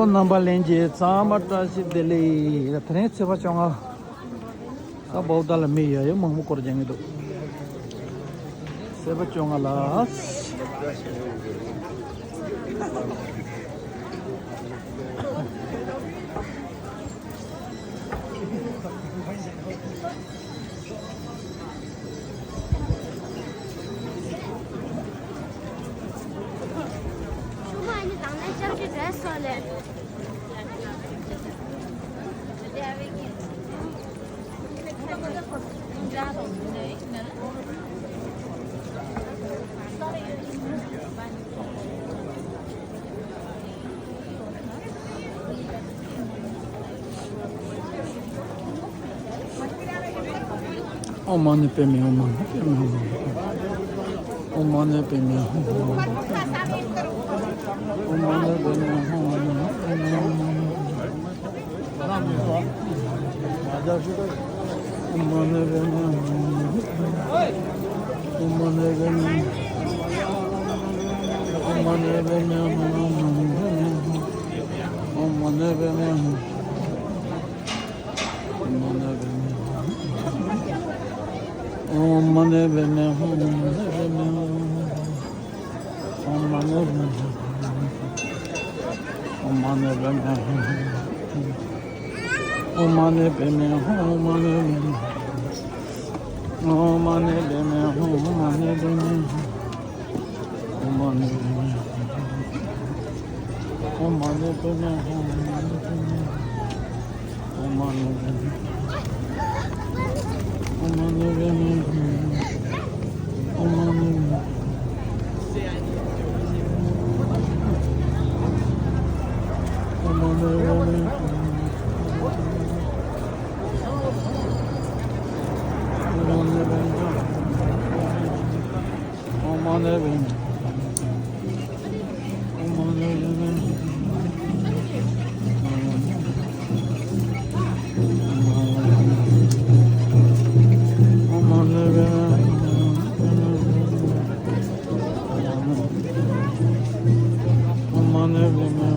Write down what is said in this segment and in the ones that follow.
Nambalenje, Samata Sideli, the Train Sevachonga, about the Lamia, Mamuko Jangido. Sevachonga las. Oh, money pay me, oh, money pay me, oh, money pay me, oh, money pay me, Oh, money, baby, oh, money, oh, money, oh, money, baby, oh, money, oh, money, baby, oh, money, baby, oh, money, oh, money, baby, oh, money, baby. Oh, money, baby. Oh, money, baby. Oh, money, baby. Oh, money, baby.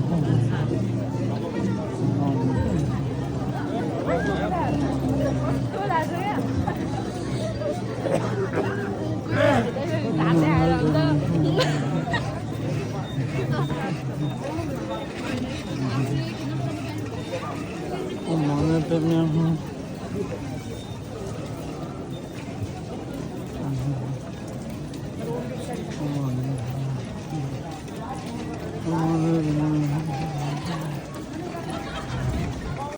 Oh, money, baby.